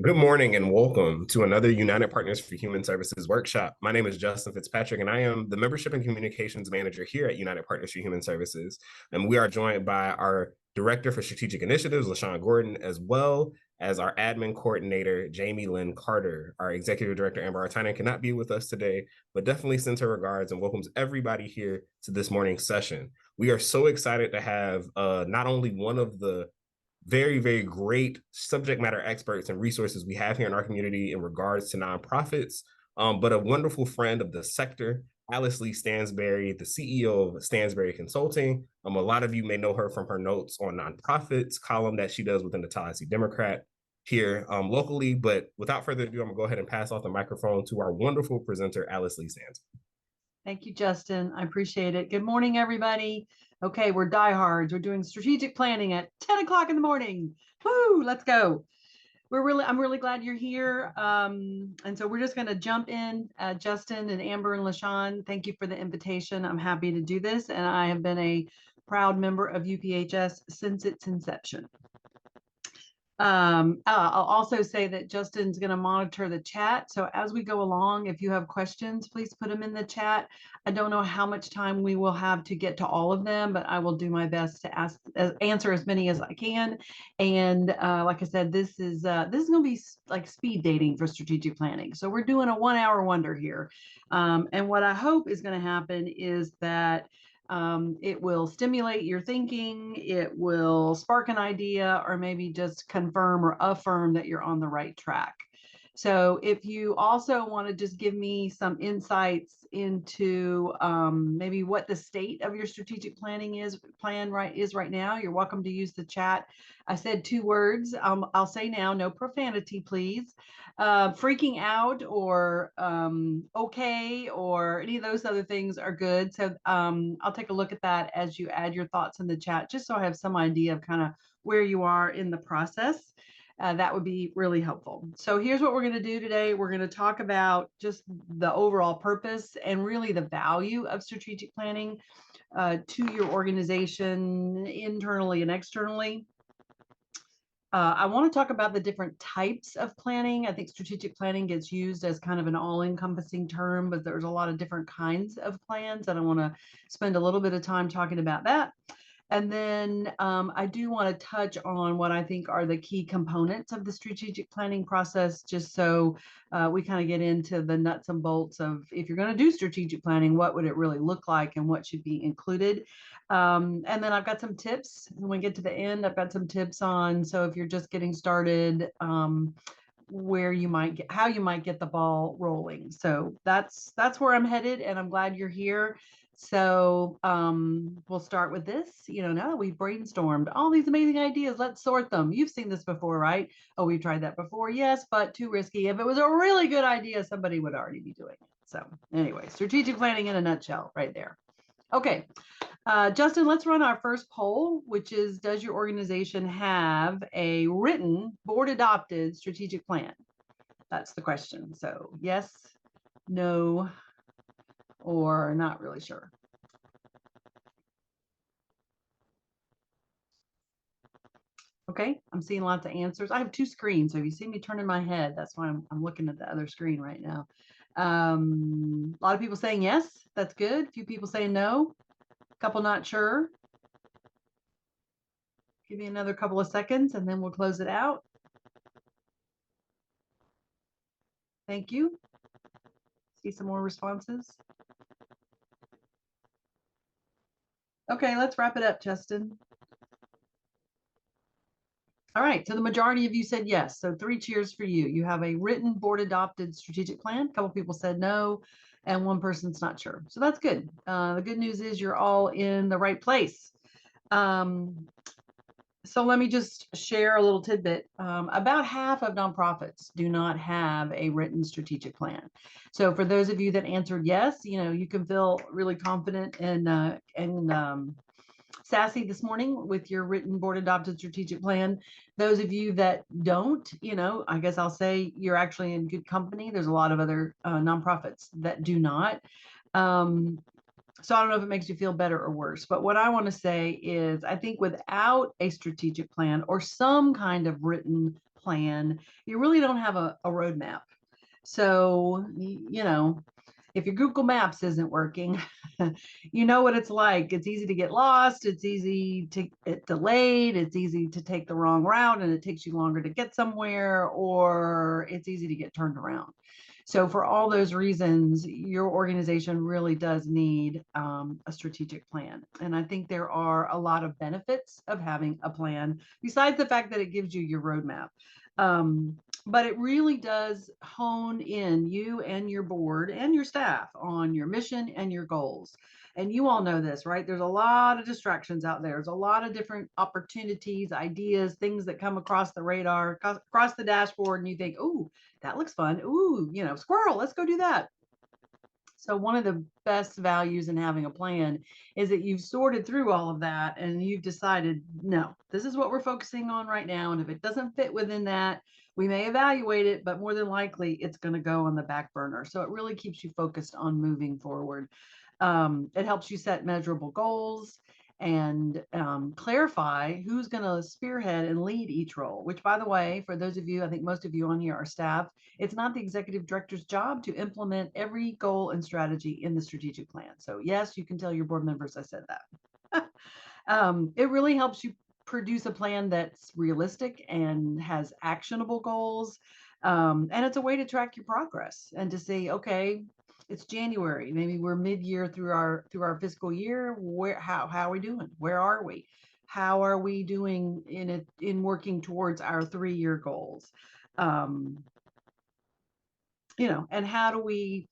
Good morning and welcome to another United Partners for Human Services workshop. My name is Justin Fitzpatrick, and I am the Membership and Communications Manager here at United Partners for Human Services. And we are joined by our Director for Strategic Initiatives, LaShawn Gordon, as well as our Admin Coordinator, Jamie Lynn Carter. Our Executive Director, Amber Artanen, cannot be with us today, but definitely sends her regards and welcomes everybody here to this morning's session. We are so excited to have not only one of the very, very great subject matter experts and resources we have here in our community in regards to nonprofits, but a wonderful friend of the sector, Alice Lee Stansberry, the CEO of Stansberry Consulting. A lot of you may know her from her notes on nonprofits column that she does within the Tallahassee Democrat here locally. But without further ado, I'm gonna go ahead and pass off the microphone to our wonderful presenter, Alice Lee Stansberry. Thank you, Justin. I appreciate it. Good morning, everybody. Okay, we're diehards. We're doing strategic planning at 10 o'clock in the morning. Woo, let's go. I'm really glad you're here. And so we're just going to jump in. Justin and Amber and LaShawn, thank you for the invitation. I'm happy to do this. And I have been a proud member of UPHS since its inception. I'll also say that Justin's going to monitor the chat. So as we go along, if you have questions, please put them in the chat. I don't know how much time we will have to get to all of them, but I will do my best to answer as many as I can. And like I said, this is going to be like speed dating for strategic planning. So we're doing a 1 hour wonder here. And what I hope is going to happen is that it will stimulate your thinking, it will spark an idea, or maybe just confirm or affirm that you're on the right track. So if you also want to just give me some insights into maybe what the state of your strategic planning is right now, you're welcome to use the chat. I said 2 words. I'll say now, no profanity, please. Freaking out or okay or any of those other things are good. So I'll take a look at that as you add your thoughts in the chat, just so I have some idea of kind of where you are in the process. That would be really helpful. So here's what we're going to do today. We're going to talk about just the overall purpose and really the value of strategic planning to your organization internally and externally. I want to talk about the different types of planning. I think strategic planning gets used as kind of an all-encompassing term, but there's a lot of different kinds of plans, and I want to spend a little bit of time talking about that. And then I do want to touch on what I think are the key components of the strategic planning process, just so we kind of get into the nuts and bolts of, if you're going to do strategic planning, what would it really look like and what should be included. And then I've got some tips. When we get to the end, I've got some tips on, so if you're just getting started, where you might get, how you might get the ball rolling. So that's where I'm headed, and I'm glad you're here. So we'll start with this. Now that we've brainstormed all these amazing ideas, let's sort them. You've seen this before, right? Oh, we've tried that before. Yes, but too risky. If it was a really good idea, somebody would already be doing it. So anyway, strategic planning in a nutshell right there. Okay. Justin, let's run our first poll, which is, does your organization have a written, board-adopted strategic plan? That's the question. So yes, no, or not really sure. Okay, I'm seeing lots of answers. I have 2 screens, so if you see me turning my head, that's why I'm looking at the other screen right now. A lot of people saying yes, that's good. A few people saying no, a couple not sure. Give me another couple of seconds and then we'll close it out. Thank you. See some more responses. Okay, let's wrap it up, Justin. All right, so the majority of you said yes. So 3 cheers for you. You have a written board adopted strategic plan. A couple people said no, and 1 person's not sure. So that's good. The good news is you're all in the right place. So let me just share a little tidbit. About half of nonprofits do not have a written strategic plan. So for those of you that answered yes, you can feel really confident and sassy this morning with your written board adopted strategic plan. Those of you that don't, I guess I'll say you're actually in good company. There's a lot of other nonprofits that do not. So I don't know if it makes you feel better or worse, but what I want to say is I think without a strategic plan or some kind of written plan, you really don't have a roadmap. So, you know, if your Google Maps isn't working, you know what it's like. It's easy to get lost. It's easy to get delayed. It's easy to take the wrong route and it takes you longer to get somewhere, or it's easy to get turned around. So for all those reasons, your organization really does need a strategic plan. And I think there are a lot of benefits of having a plan, besides the fact that it gives you your roadmap. But it really does hone in you and your board and your staff on your mission and your goals. And you all know this, right? There's a lot of distractions out there. There's a lot of different opportunities, ideas, things that come across the radar, across the dashboard, and you think, "Ooh, that looks fun. Ooh, you know, squirrel, let's go do that." So one of the best values in having a plan is that you've sorted through all of that and you've decided, no, this is what we're focusing on right now. And if it doesn't fit within that, we may evaluate it, but more than likely it's going to go on the back burner. So it really keeps you focused on moving forward. It helps you set measurable goals and clarify who's going to spearhead and lead each role, which, by the way, for those of you, I think most of you on here are staff. It's not the executive director's job to implement every goal and strategy in the strategic plan. So yes, you can tell your board members I said that. It really helps you produce a plan that's realistic and has actionable goals. And it's a way to track your progress and to say, okay, it's January. Maybe we're mid-year through our fiscal year. How are we doing? Where are we? How are we doing in working towards our 3-year goals? You know, and how do we,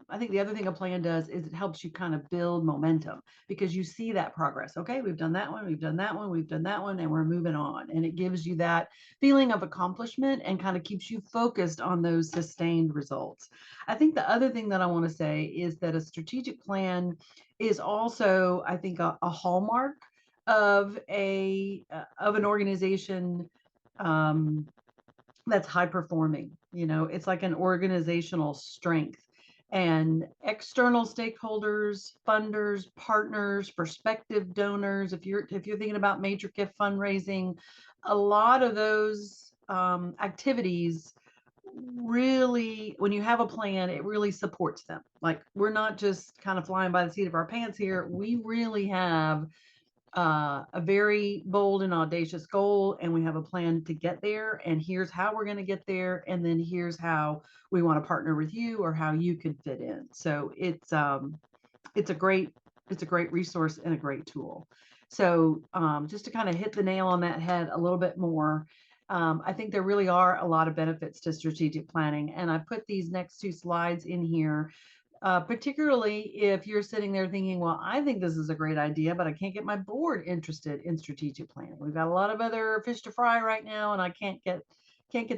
I think the other thing a plan does is it helps you kind of build momentum because you see that progress. Okay, we've done that one, we've done that one, we've done that one, and we're moving on. And it gives you that feeling of accomplishment and kind of keeps you focused on those sustained results. I think the other thing that I want to say is that a strategic plan is also, I think, a hallmark of an organization that's high performing. You know, it's like an organizational strength, and external stakeholders, funders, partners, prospective donors, if you're thinking about major gift fundraising, a lot of those activities really, when you have a plan, it really supports them. Like, we're not just kind of flying by the seat of our pants here. We really have a very bold and audacious goal, and we have a plan to get there. And here's how we're going to get there, and then here's how we want to partner with you, or how you could fit in. So it's a great resource and a great tool. So just to kind of hit the nail on that head a little bit more. I think there really are a lot of benefits to strategic planning, and I put these next 2 slides in here. Particularly if you're sitting there thinking, well, I think this is a great idea, but I can't get my board interested in strategic planning. We've got a lot of other fish to fry right now, and I can't get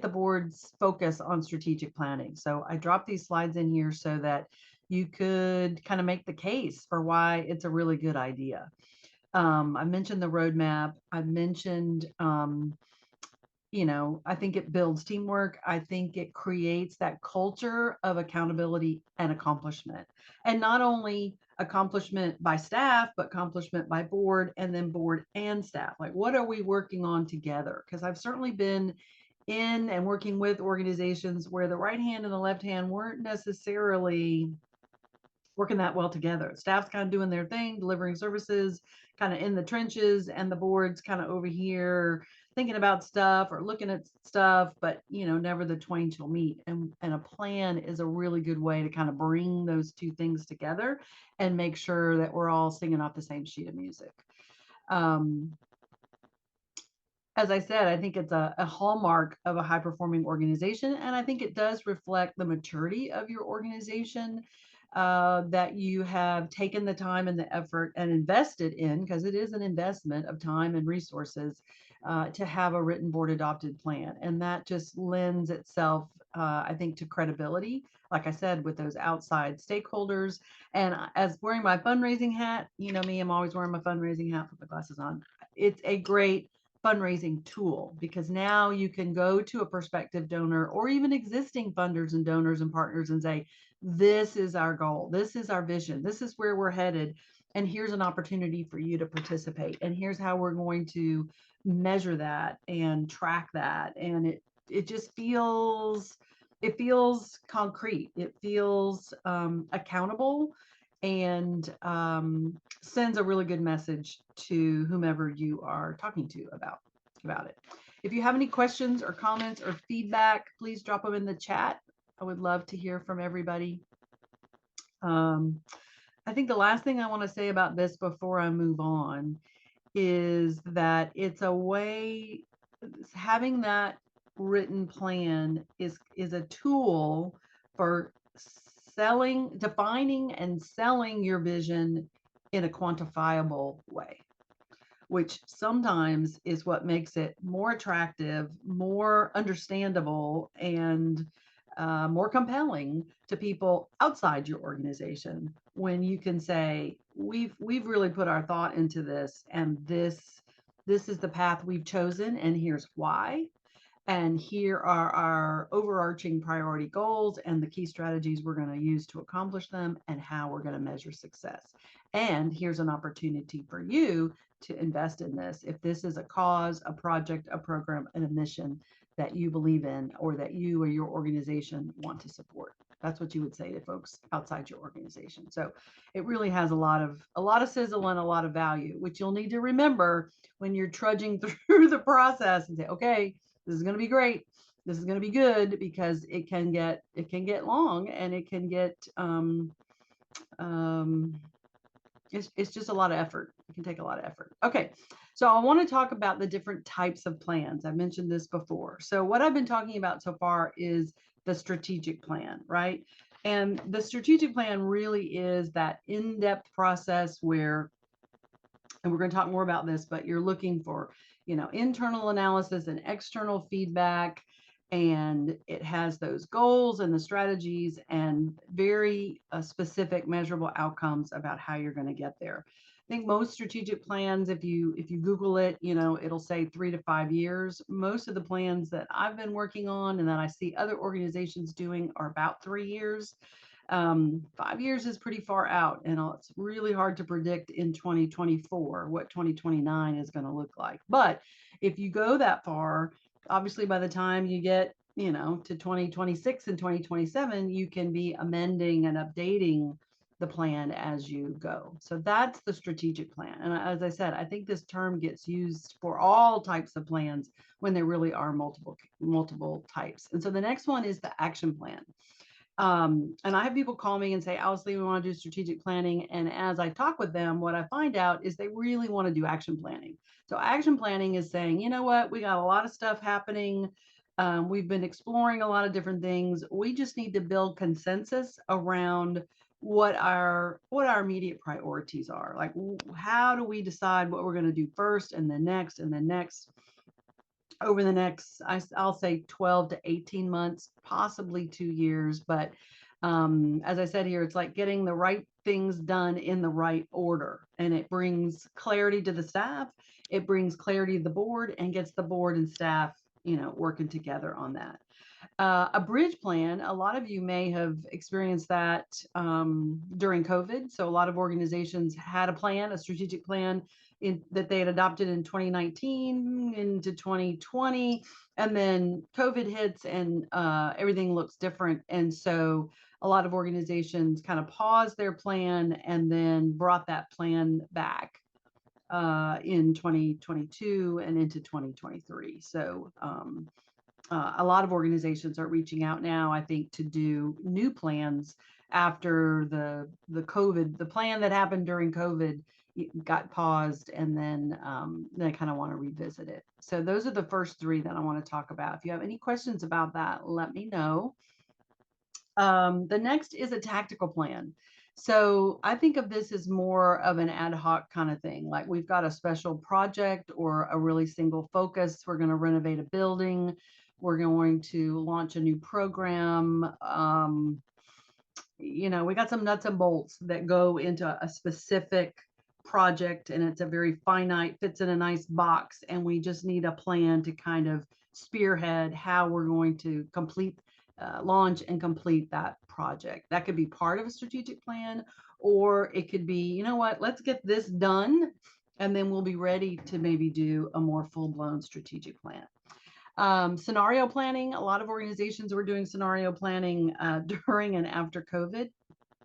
the board's focus on strategic planning. So I dropped these slides in here so that you could kind of make the case for why it's a really good idea. I mentioned the roadmap. I mentioned you know, I think it builds teamwork. I think it creates that culture of accountability and accomplishment. And not only accomplishment by staff, but accomplishment by board, and then board and staff. Like, what are we working on together? Because I've certainly been in and working with organizations where the right hand and the left hand weren't necessarily working that well together. Staff's kind of doing their thing, delivering services, kind of in the trenches, and the board's kind of over here thinking about stuff or looking at stuff, but you know, never the twain shall meet. And a plan is a really good way to kind of bring those 2 things together and make sure that we're all singing off the same sheet of music. As I said, I think it's a hallmark of a high performing organization, and I think it does reflect the maturity of your organization, that you have taken the time and the effort and invested in, because it is an investment of time and resources, to have a written board adopted plan. And that just lends itself, I think, to credibility, like I said, with those outside stakeholders. And as wearing my fundraising hat, you know me, I'm always wearing my fundraising hat, put my glasses on. It's a great fundraising tool, because now you can go to a prospective donor or even existing funders and donors and partners and say, this is our goal, this is our vision, this is where we're headed, and here's an opportunity for you to participate, and here's how we're going to measure that and track that. And it just feels, it feels concrete. It feels accountable, and sends a really good message to whomever you are talking to about it. If you have any questions or comments or feedback, please drop them in the chat. I would love to hear from everybody. I think the last thing I want to say about this before I move on is that it's a way, having that written plan is a tool for selling, defining and selling your vision in a quantifiable way, which sometimes is what makes it more attractive, more understandable, and more compelling to people outside your organization, when you can say, we've really put our thought into this, and this is the path we've chosen, and here's why. And here are our overarching priority goals and the key strategies we're going to use to accomplish them, and how we're going to measure success. And here's an opportunity for you to invest in this if this is a cause, a project, a program, and a mission that you believe in, or that you or your organization want to support. That's what you would say to folks outside your organization. So it really has a lot of sizzle and a lot of value, which you'll need to remember when you're trudging through the process and say, okay, this is going to be great. This is going to be good, because it can get long, and it can get it's just a lot of effort. It can take a lot of effort. Okay, so I want to talk about the different types of plans. I mentioned this before. So what I've been talking about so far is the strategic plan, right? And the strategic plan really is that in-depth process where, and we're going to talk more about this, but you're looking for, internal analysis and external feedback, and it has those goals and the strategies and very specific measurable outcomes about how you're going to get there. I think most strategic plans, if you Google it, it'll say 3 to 5 years. Most of the plans that I've been working on and that I see other organizations doing are about 3 years. 5 years is pretty far out, and it's really hard to predict in 2024 what 2029 is going to look like. But if you go that far, obviously by the time you get, to 2026 and 2027, you can be amending and updating the plan as you go. So that's the strategic plan. And as I said, I think this term gets used for all types of plans when there really are multiple types. And so the next one is the action plan. And I have people call me and say, Alice Lee, we want to do strategic planning. And as I talk with them, what I find out is they really want to do action planning. So action planning is saying, you know what, we got a lot of stuff happening. We've been exploring a lot of different things. We just need to build consensus around what our immediate priorities are. Like, how do we decide what we're going to do first, and then next, and then next, over the next, I'll say 12 to 18 months, possibly 2 years. But as I said here, it's like getting the right things done in the right order. And it brings clarity to the staff. It brings clarity to the board, and gets the board and staff, working together on that. A bridge plan, a lot of you may have experienced that during COVID. So a lot of organizations had a plan, a strategic plan that they had adopted in 2019 into 2020. And then COVID hits, and everything looks different. And so a lot of organizations kind of paused their plan and then brought that plan back in 2022 and into 2023. So a lot of organizations are reaching out now, I think, to do new plans after the COVID, the plan that happened during COVID got paused, and then they kind of want to revisit it. So those are the first 3 that I want to talk about. If you have any questions about that, let me know. The next is a tactical plan. So I think of this as more of an ad hoc kind of thing. Like, we've got a special project or a really single focus. We're going to renovate a building. We're going to launch a new program. We got some nuts and bolts that go into a specific project, and it's a very finite, fits in a nice box. And we just need a plan to kind of spearhead how we're going to launch and complete that project. That could be part of a strategic plan, or it could be, you know what, let's get this done, and then we'll be ready to maybe do a more full-blown strategic plan. Scenario planning, a lot of organizations were doing scenario planning during and after COVID.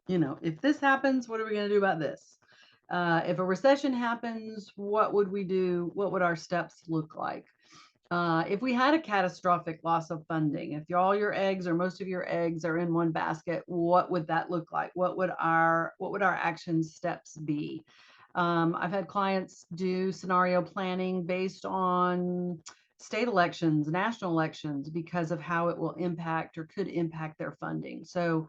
If this happens, what are we going to do about this? If a recession happens, what would we do? What would our steps look like? If we had a catastrophic loss of funding, if all your eggs or most of your eggs are in one basket, what would that look like? What would our action steps be? I've had clients do scenario planning based on state elections, national elections, because of how it will impact or could impact their funding. So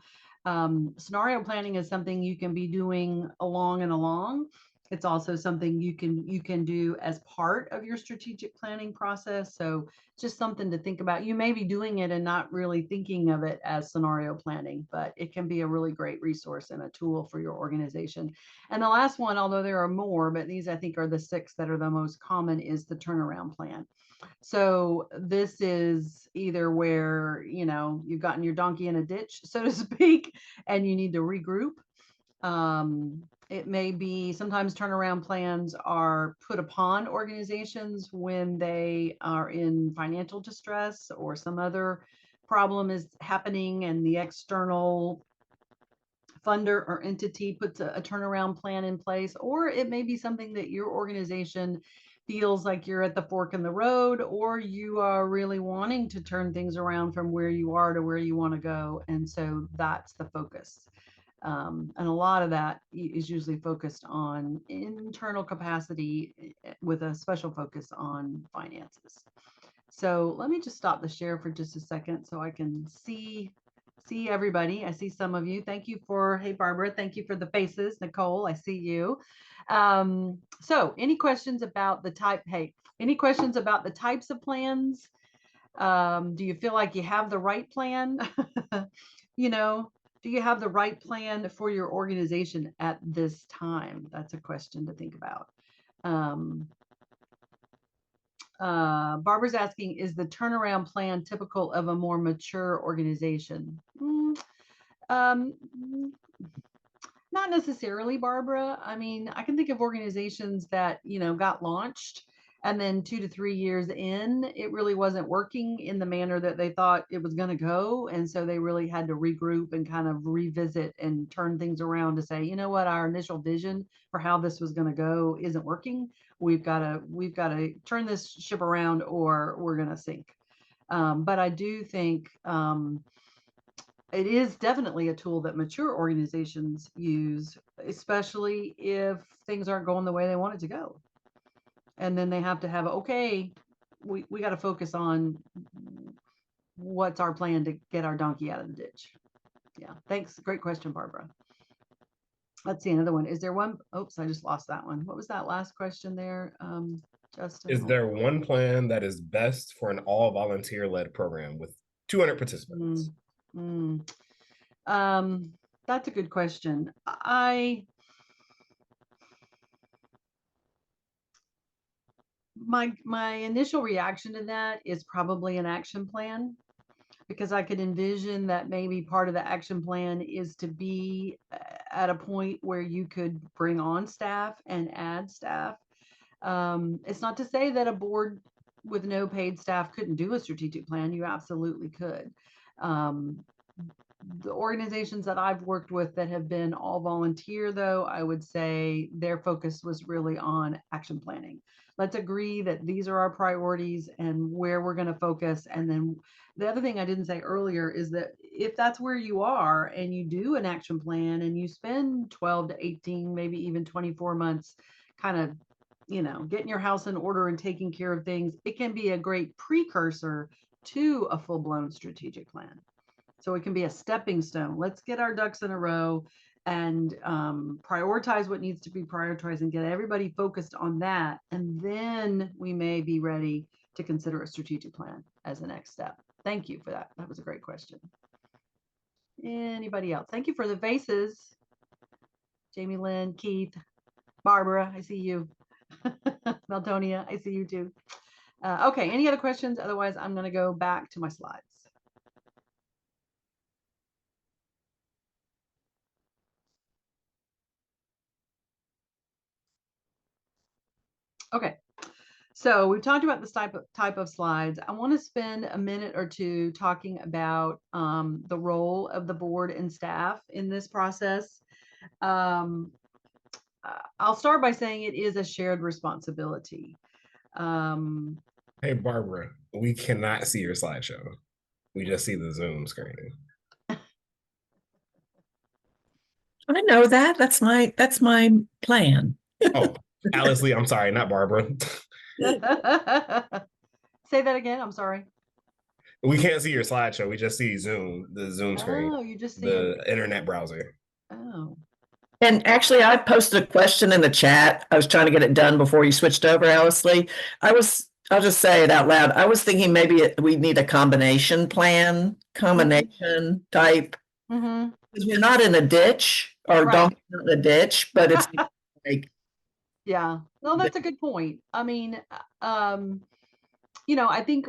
scenario planning is something you can be doing along and along. It's also something you can do as part of your strategic planning process. So just something to think about. You may be doing it and not really thinking of it as scenario planning, but it can be a really great resource and a tool for your organization. And the last one, although there are more, but these I think are the 6 that are the most common, is the turnaround plan. So this is either where, you've gotten your donkey in a ditch, so to speak, and you need to regroup. It may be sometimes turnaround plans are put upon organizations when they are in financial distress or some other problem is happening and the external funder or entity puts a turnaround plan in place, or it may be something that your organization feels like you're at the fork in the road, or you are really wanting to turn things around from where you are to where you want to go. And so that's the focus. And a lot of that is usually focused on internal capacity with a special focus on finances. So let me just stop the share for just a second so I can see everybody. I see some of you. Thank you for, hey, Barbara, thank you for the faces. Nicole, I see you. So any questions about the any questions about the types of plans? Do you feel like you have the right plan? Do you have the right plan for your organization at this time? That's a question to think about. Barbara's asking, is the turnaround plan typical of a more mature organization? Um, Not necessarily, Barbara. I mean, I can think of organizations that, got launched and then 2 to 3 years in, it really wasn't working in the manner that they thought it was going to go. And so they really had to regroup and kind of revisit and turn things around to say, you know what, our initial vision for how this was going to go isn't working. We've got to turn this ship around or we're going to sink. But I do think it is definitely a tool that mature organizations use, especially if things aren't going the way they want it to go. And then they have to have, okay, we got to focus on what's our plan to get our donkey out of the ditch. Yeah, thanks. Great question, Barbara. Let's see another one. Is there one? Oops, I just lost that one. What was that last question there, Justin? Is there one plan that is best for an all volunteer led program with 200 participants? That's a good question. My initial reaction to that is probably an action plan, because I could envision that maybe part of the action plan is to be at a point where you could bring on staff and add staff. It's not to say that a board with no paid staff couldn't do a strategic plan. You absolutely could. The organizations that I've worked with that have been all volunteer, though, I would say their focus was really on action planning. Let's agree that these are our priorities and where we're going to focus. And then the other thing I didn't say earlier is that if that's where you are and you do an action plan and you spend 12 to 18, maybe even 24 months kind of, getting your house in order and taking care of things, it can be a great precursor to a full-blown strategic plan. So it can be a stepping stone. Let's get our ducks in a row and prioritize what needs to be prioritized and get everybody focused on that. And then we may be ready to consider a strategic plan as the next step. Thank you for that. That was a great question. Anybody else? Thank you for the faces. Jamie Lynn, Keith, Barbara, I see you. Meltonia, I see you too. Okay, any other questions? Otherwise, I'm going to go back to my slides. Okay, So we've talked about this type of slides. I want to spend a minute or two talking about the role of the board and staff in this process. Um, I'll start by saying it is a shared responsibility. Um, Hey, Barbara, we cannot see your slideshow. We just see the Zoom screen. I know that. That's my plan. Oh, Alice Lee, I'm sorry, not Barbara. say that again. I'm sorry. We can't see your slideshow. We just see Zoom, the Zoom screen, Oh, you just see the it. internet browser. Oh. And actually, I posted a question in the chat. I was trying to get it done before you switched over, Alice Lee. I'll just say it out loud. I was thinking maybe we need a combination plan, combination type, Mm-hmm. because we're not in a ditch or Right. don't in a ditch, but it's like, Yeah. Well, that's a good point. I mean, I think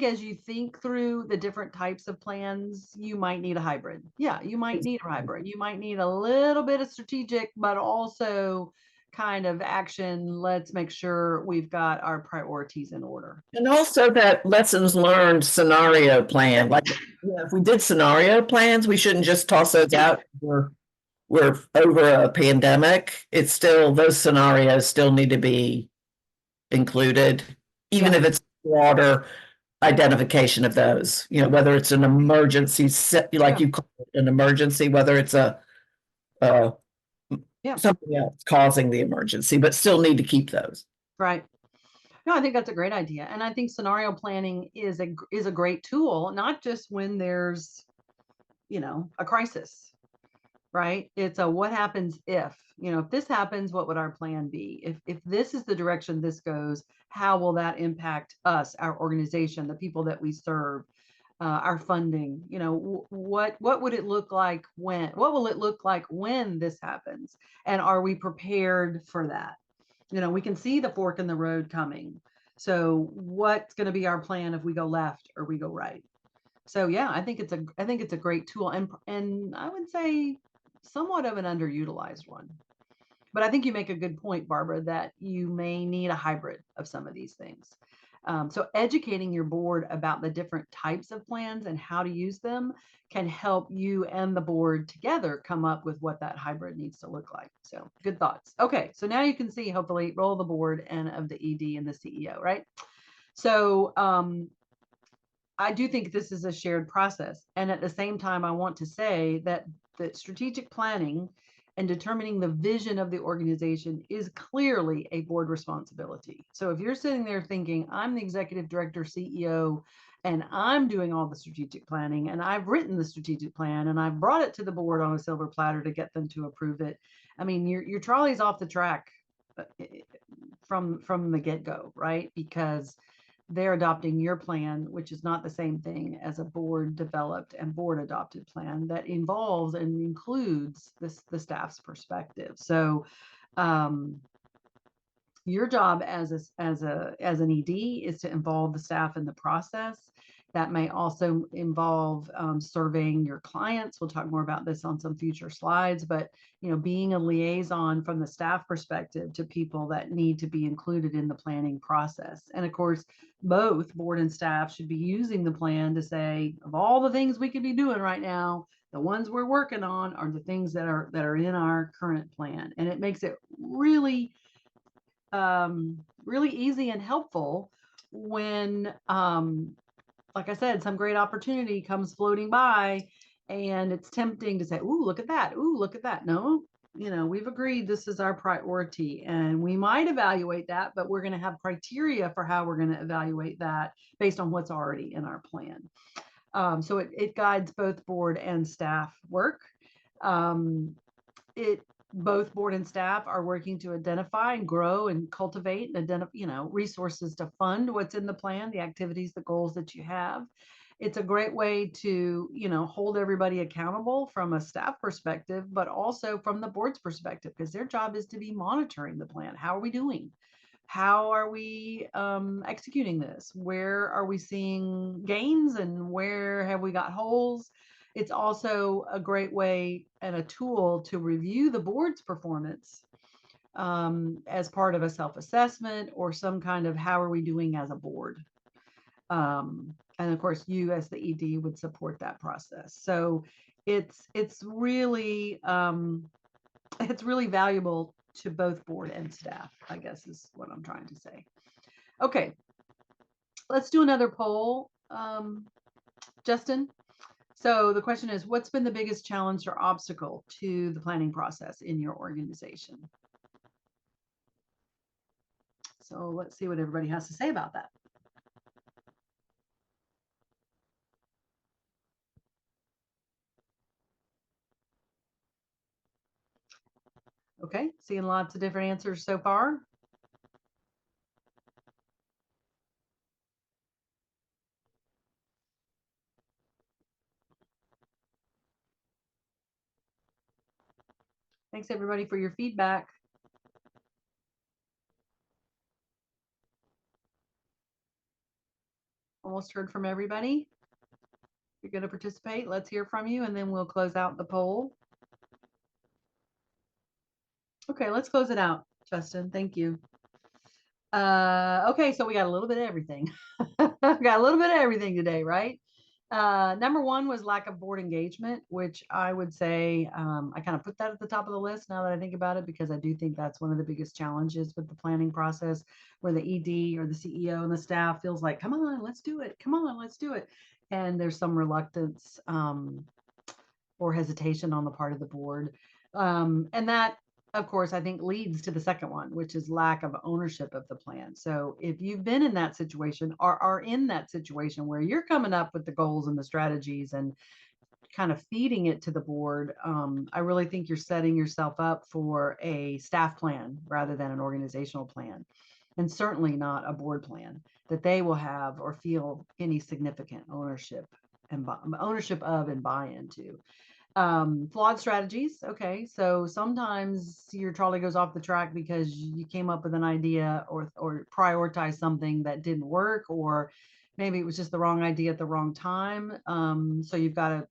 as you think through the different types of plans, you might need a hybrid. Yeah, you might need a hybrid. You might need a little bit of strategic, but also kind of action. Let's make sure we've got our priorities in order. and also that lessons learned scenario plan. Like, if we did scenario plans, we shouldn't just toss those out. We're over a pandemic. It's still, those scenarios still need to be included, even Yeah. if it's broader identification of those, whether it's an emergency, like Yeah. you call it an emergency, whether it's uh, Yeah. something else causing the emergency, but still need to keep those. Right. No, I think that's a great idea. And I think scenario planning is a great tool, not just when there's, a crisis, right? It's a what happens if this happens, what would our plan be? If this is the direction this goes, how will that impact us, our organization, the people that we serve, our funding? What would it look like what will it look like when this happens? And are we prepared for that? We can see the fork in the road coming. So what's going to be our plan if we go left or we go right? So yeah, I think it's a great tool, and I would say somewhat of an underutilized one. But I think you make a good point, Barbara, that you may need a hybrid of some of these things. So educating your board about the different types of plans and how to use them can help you and the board together come up with what that hybrid needs to look like. So good thoughts. Okay, so now you can see, hopefully, role of the board and of the ED and the CEO, right? So I do think this is a shared process. And at the same time, I want to say that strategic planning and determining the vision of the organization is clearly a board responsibility. So if you're sitting there thinking, I'm the executive director, CEO, and I'm doing all the strategic planning, and I've written the strategic plan, and I've brought it to the board on a silver platter to get them to approve it, I mean, your trolley's off the track from the get-go, right? Because they're adopting your plan, which is not the same thing as a board developed and board adopted plan that involves and includes the staff's perspective. So your job as an ED is to involve the staff in the process. That may also involve surveying your clients. We'll talk more about this on some future slides, but being a liaison from the staff perspective to people that need to be included in the planning process. And of course, both board and staff should be using the plan to say, of all the things we could be doing right now, the ones we're working on are the things that are in our current plan. And it makes it really really easy and helpful when like I said, some great opportunity comes floating by, and it's tempting to say, ooh, look at that. Ooh, look at that. No, we've agreed this is our priority, and we might evaluate that, but we're going to have criteria for how we're going to evaluate that based on what's already in our plan. So it guides both board and staff work. It Both board and staff are working to identify and grow and cultivate and identify, resources to fund what's in the plan, the activities, the goals that you have. It's a great way to, hold everybody accountable from a staff perspective, but also from the board's perspective, because their job is to be monitoring the plan. How are we doing? How are we executing this? Where are we seeing gains and where have we got holes? It's also a great way and a tool to review the board's performance as part of a self-assessment or some kind of how are we doing as a board. And of course, you as the ED would support that process. So it's really valuable to both board and staff, I guess is what I'm trying to say. Okay, let's do another poll, Justin. So the question is, what's been the biggest challenge or obstacle to the planning process in your organization? So let's see what everybody has to say about that. Okay, seeing lots of different answers so far. Thanks everybody for your feedback. Almost heard from everybody. If you're going to participate, let's hear from you, and then we'll close out the poll. Okay, let's close it out, Justin. Thank you. Okay, so we got a little bit of everything. Got a little bit of everything today, right? Number one was lack of board engagement, which I would say I kind of put that at the top of the list now that I think about it, because I do think that's one of the biggest challenges with the planning process, where the ED or the CEO and the staff feels like, come on, let's do it. Come on, let's do it. And there's some reluctance or hesitation on the part of the board. And that, of course, I think leads to the second one, which is lack of ownership of the plan. So if you've been in that situation or are in that situation where you're coming up with the goals and the strategies and kind of feeding it to the board, I really think you're setting yourself up for a staff plan rather than an organizational plan, and certainly not a board plan that they will have or feel any significant ownership of and buy into. Flawed strategies. Okay, so sometimes your trolley goes off the track because you came up with an idea or prioritized something that didn't work, or maybe it was just the wrong idea at the wrong time. So you've got to,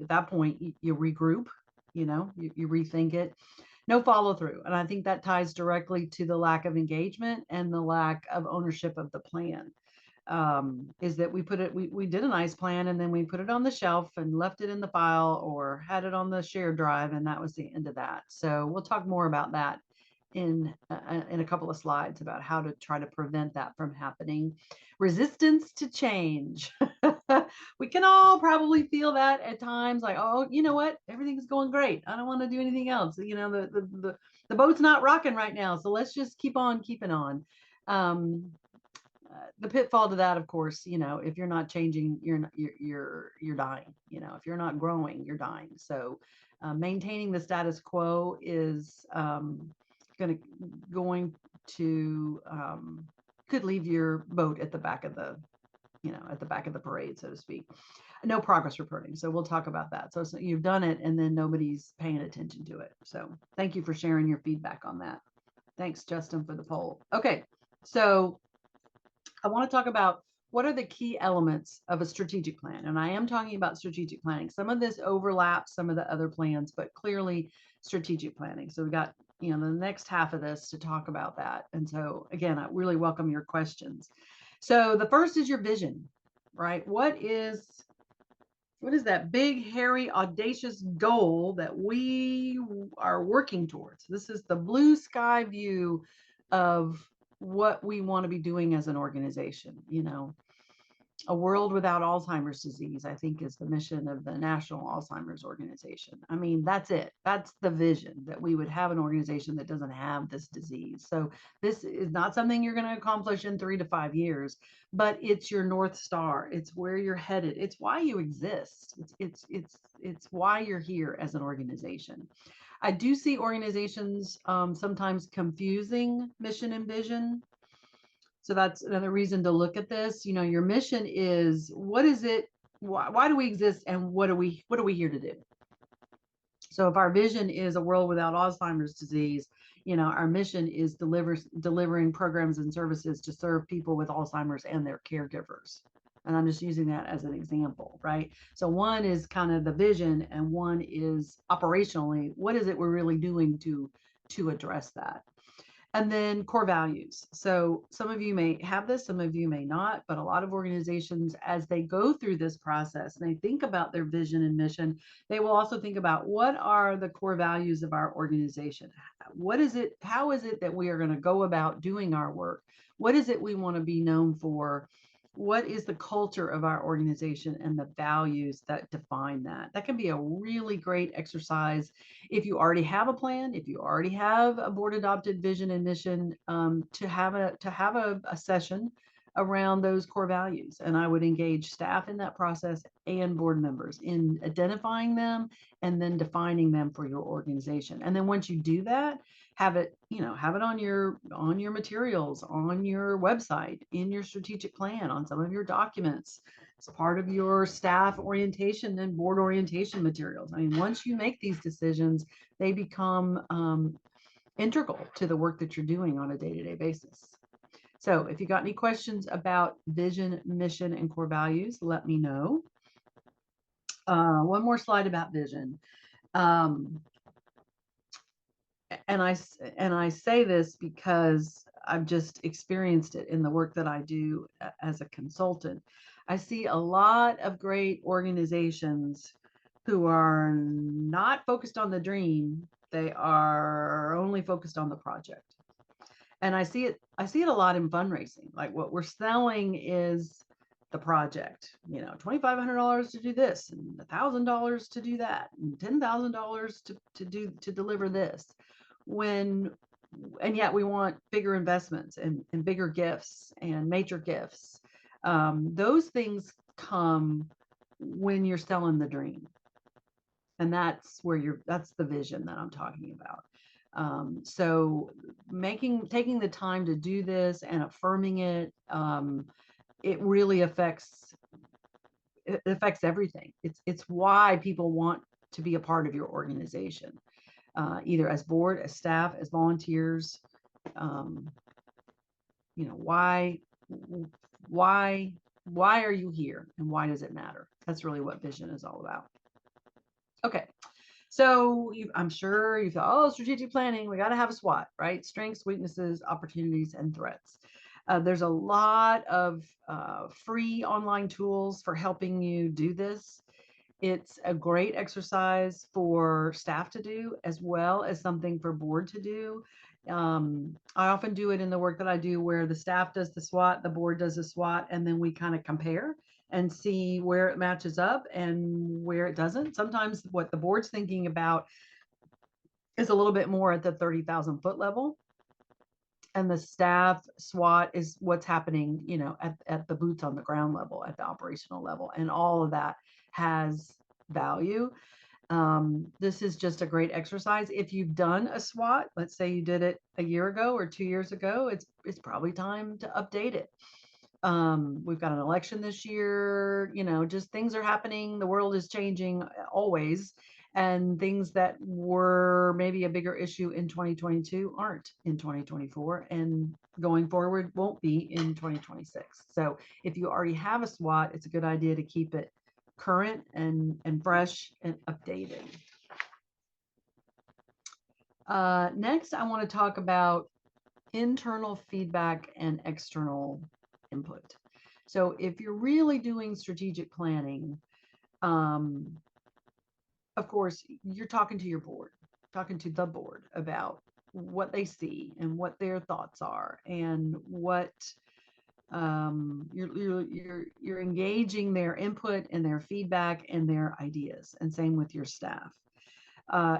at that point you regroup, you rethink it. No follow through, and I think that ties directly to the lack of engagement and the lack of ownership of the plan. Is that we did a nice plan, and then we put it on the shelf and left it in the file or had it on the shared drive, and that was the end of that. So we'll talk more about that in a couple of slides about how to try to prevent that from happening. Resistance to change. We can all probably feel that at times, like, oh, you know what, everything's going great, I don't want to do anything else, the boat's not rocking right now, so let's just keep on keeping on. The pitfall to that, of course, if you're not changing, you're dying. If you're not growing, you're dying. So maintaining the status quo is going to could leave your boat at the back of the parade, so to speak. No progress reporting. So we'll talk about that. So you've done it and then nobody's paying attention to it. So thank you for sharing your feedback on that. Thanks, Justin, for the poll. Okay, so I want to talk about what are the key elements of a strategic plan. And I am talking about strategic planning. Some of this overlaps some of the other plans, but clearly strategic planning. So we've got, the next half of this to talk about that. And so again, I really welcome your questions. So the first is your vision, right? What is that big, hairy, audacious goal that we are working towards? This is the blue sky view of what we want to be doing as an organization. A world without Alzheimer's disease, I think, is the mission of the National Alzheimer's Organization. I mean, that's it. That's the vision, that we would have an organization that doesn't have this disease. So this is not something you're going to accomplish in 3 to 5 years, but it's your North Star. It's where you're headed. It's why you exist. It's why you're here as an organization. I do see organizations sometimes confusing mission and vision. So that's another reason to look at this. Your mission is, what is it? Why do we exist? And what are we here to do? So if our vision is a world without Alzheimer's disease, our mission is delivering programs and services to serve people with Alzheimer's and their caregivers. And I'm just using that as an example, right? So one is kind of the vision, and one is operationally, what is it we're really doing to to address that. And then core values. So some of you may have this, some of you may not, but a lot of organizations, as they go through this process and they think about their vision and mission, they will also think about what are the core values of our organization? What is it? How is it that we are going to go about doing our work? What is it we want to be known for? What is the culture of our organization and the values that define that? That can be a really great exercise if you already have a plan, if you already have a board adopted vision and mission, to have a session around those core values. And I would engage staff in that process and board members in identifying them and then defining them for your organization. And then once you do that, have it on your materials, on your website, in your strategic plan, on some of your documents. It's part of your staff orientation and board orientation materials. I mean, once you make these decisions, they become integral to the work that you're doing on a day-to-day basis. So if you got any questions about vision, mission, and core values, let me know. One more slide about vision. And I say this because I've just experienced it in the work that I do as a consultant. I see a lot of great organizations who are not focused on the dream. They are only focused on the project. And I see it a lot in fundraising. Like what we're selling is the project, $2,500 to do this and $1,000 to do that and $10,000 to deliver this. And yet we want bigger investments and bigger gifts and major gifts. Those things come when you're selling the dream. And that's the vision that I'm talking about. So taking the time to do this and affirming it, it really affects everything. It's why people want to be a part of your organization, either as board, as staff, as volunteers. Why are you here and why does it matter? That's really what vision is all about. Okay. So I'm sure you thought, oh, strategic planning, we got to have a SWOT, right? Strengths, weaknesses, opportunities, and threats. There's a lot of free online tools for helping you do this. It's a great exercise for staff to do as well as something for board to do. I often do it in the work that I do where the staff does the SWOT, the board does the SWOT, and then we kind of compare and see where it matches up and where it doesn't. Sometimes what the board's thinking about is a little bit more at the 30,000 foot level. And the staff SWOT is what's happening, at the boots on the ground level, at the operational level. And all of that has value. This is just a great exercise. If you've done a SWOT, let's say you did it a year ago or 2 years ago, it's probably time to update it. We've got an election this year, just things are happening. The world is changing always. And things that were maybe a bigger issue in 2022 aren't in 2024 and going forward won't be in 2026. So if you already have a SWOT, it's a good idea to keep it current and fresh and updated. Next, I want to talk about internal feedback and external input. So if you're really doing strategic planning, of course, you're talking to your board, talking to the board about what they see and what their thoughts are and what you're engaging their input and their feedback and their ideas, and same with your staff.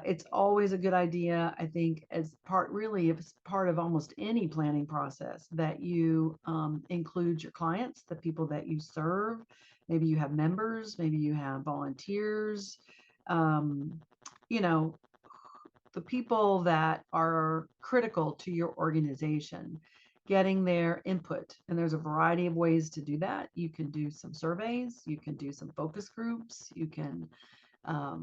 It's always a good idea, I think, as part of almost any planning process, that you include your clients, the people that you serve. Maybe you have members, maybe you have volunteers, the people that are critical to your organization, getting their input. And there's a variety of ways to do that. You can do some surveys, you can do some focus groups, you can, I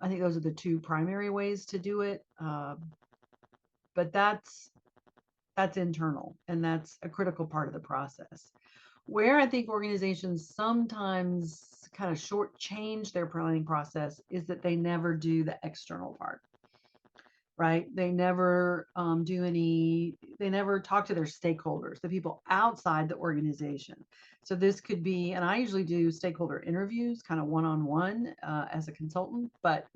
think those are the two primary ways to do it. But that's internal, and that's a critical part of the process. Where I think organizations sometimes kind of shortchange their planning process is that they never do the external part, right? They never they never talk to their stakeholders, the people outside the organization. So this could be, and I usually do stakeholder interviews, kind of one-on-one as a consultant, but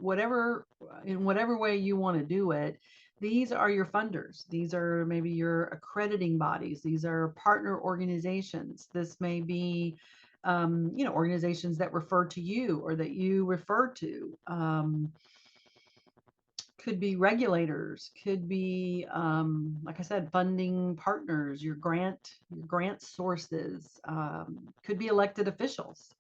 in whatever way you want to do it, these are your funders. These are maybe your accrediting bodies. These are partner organizations. This may be, organizations that refer to you or that you refer to. Could be regulators, could be, like I said, funding partners, your grant sources, could be elected officials.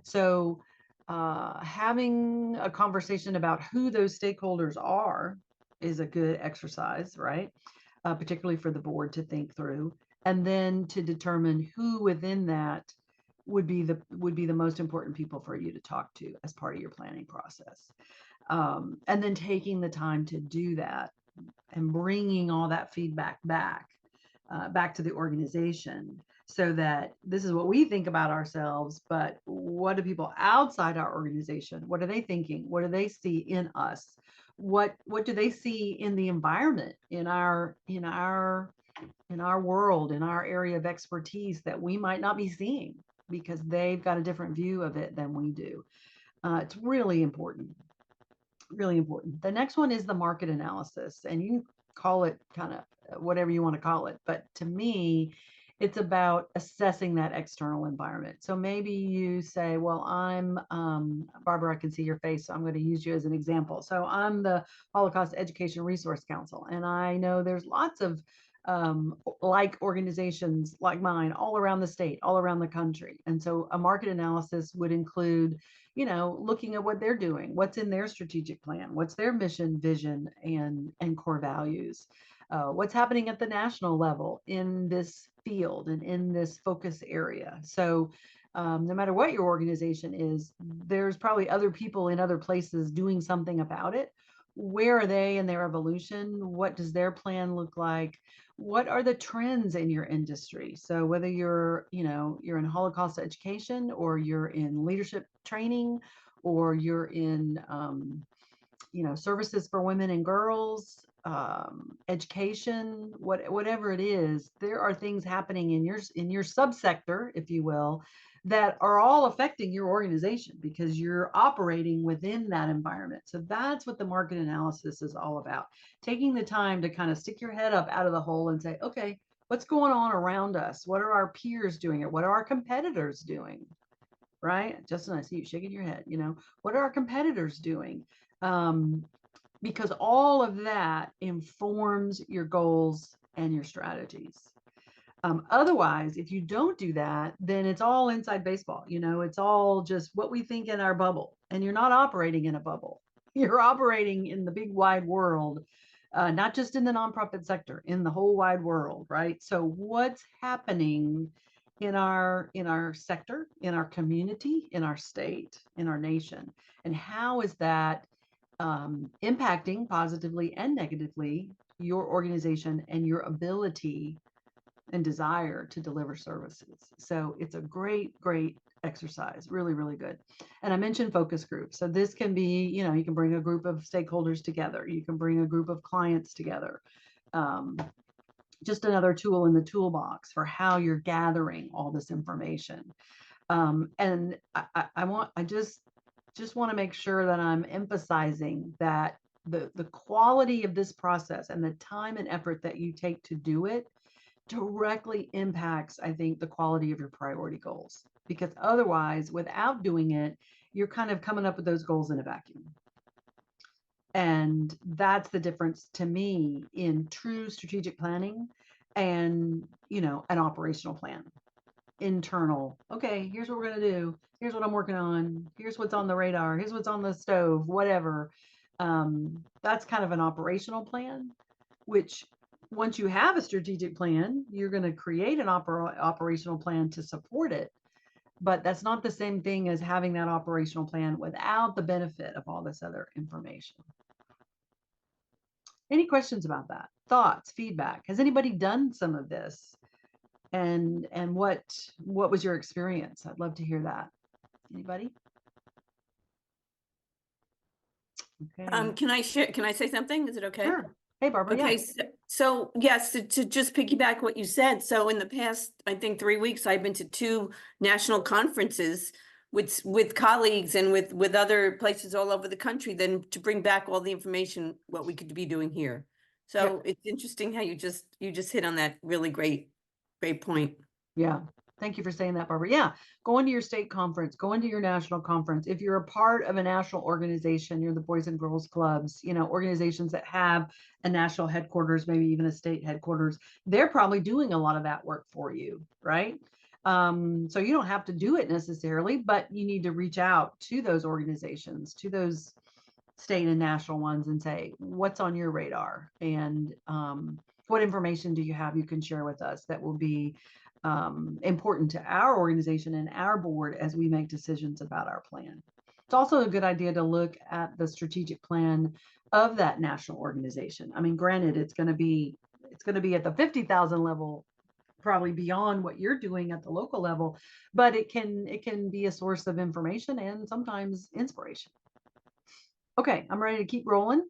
So having a conversation about who those stakeholders are is a good exercise, right? Particularly for the board to think through, and then to determine who within that would be the most important people for you to talk to as part of your planning process. And then taking the time to do that and bringing all that feedback back to the organization, so that this is what we think about ourselves, but what do people outside our organization, what are they thinking? What do they see in us? What do they see in the environment, in our world, in our area of expertise that we might not be seeing because they've got a different view of it than we do? It's really important. Really important. The next one is the market analysis, and you call it kind of whatever you want to call it. But to me, it's about assessing that external environment. So maybe you say, well, I'm Barbara, I can see your face, so I'm going to use you as an example. So I'm the Holocaust Education Resource Council, and I know there's lots of like organizations like mine all around the state, all around the country. And so a market analysis would include, looking at what they're doing, what's in their strategic plan, what's their mission, vision, and core values, what's happening at the national level in this field and in this focus area. So no matter what your organization is, there's probably other people in other places doing something about it. Where are they in their evolution? What does their plan look like? What are the trends in your industry? So whether you're in Holocaust education, or you're in leadership training, or you're in services for women and girls, education, whatever it is, there are things happening in your subsector, if you will, that are all affecting your organization because you're operating within that environment. So that's what the market analysis is all about. Taking the time to kind of stick your head up out of the hole and say, okay, what's going on around us? What are our peers doing? Or what are our competitors doing? Right? Justin, I see you shaking your head. What are our competitors doing? Because all of that informs your goals and your strategies. Otherwise, if you don't do that, then it's all inside baseball. It's all just what we think in our bubble, and you're not operating in a bubble. You're operating in the big wide world, not just in the nonprofit sector, in the whole wide world, right? So what's happening in our sector, in our community, in our state, in our nation, and how is that impacting positively and negatively your organization and your ability and desire to deliver services? So it's a great exercise, really, really good. And I mentioned focus groups. So this can be, you can bring a group of stakeholders together. You can bring a group of clients together. Just another tool in the toolbox for how you're gathering all this information. And I just want to make sure that I'm emphasizing that the quality of this process and the time and effort that you take to do it directly impacts, I think, the quality of your priority goals. Because otherwise, without doing it, you're kind of coming up with those goals in a vacuum. And that's the difference to me in true strategic planning and, an operational plan. Internal, okay, here's what we're going to do. Here's what I'm working on. Here's what's on the radar. Here's what's on the stove, whatever. That's kind of an operational plan, which once you have a strategic plan, you're going to create an operational plan to support it. But that's not the same thing as having that operational plan without the benefit of all this other information. Any questions about that? Thoughts, feedback? Has anybody done some of this? And what was your experience? I'd love to hear that. Anybody? Okay. Can I share? Can I say something? Is it okay? Sure. Hey, Barbara. Okay, Yeah. so yes, to just piggyback what you said. So in the past, I think 3 weeks, I've been to 2 national conferences with colleagues and with other places all over the country, then to bring back all the information, what we could be doing here. So it's interesting how you just hit on that really great point. Yeah. Thank you for saying that, Barbara. Yeah. Going to your state conference, going to your national conference. If you're a part of a national organization, you're the Boys and Girls Clubs, organizations that have a national headquarters, maybe even a state headquarters, they're probably doing a lot of that work for you, right? So you don't have to do it necessarily, but you need to reach out to those organizations, to those state and national ones, and say, what's on your radar? And what information do you have you can share with us that will be important to our organization and our board as we make decisions about our plan. It's also a good idea to look at the strategic plan of that national organization. I mean, granted, it's going to be at the 50,000 level, probably beyond what you're doing at the local level, but it can be a source of information and sometimes inspiration. Okay, I'm ready to keep rolling.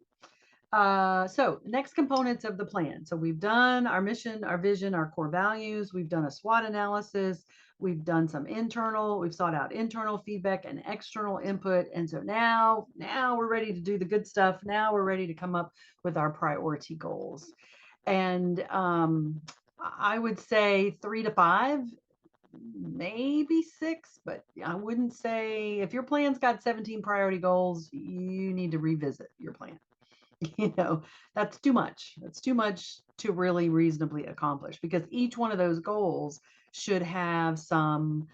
So next components of the plan. So we've done our mission, our vision, our core values. We've done a SWOT analysis. We've done we've sought out internal feedback and external input. And so now we're ready to do the good stuff. Now we're ready to come up with our priority goals. And I would say 3 to 5, maybe 6, but I wouldn't say, if your plan's got 17 priority goals, you need to revisit your plan. That's too much. That's too much to really reasonably accomplish, because each one of those goals should have some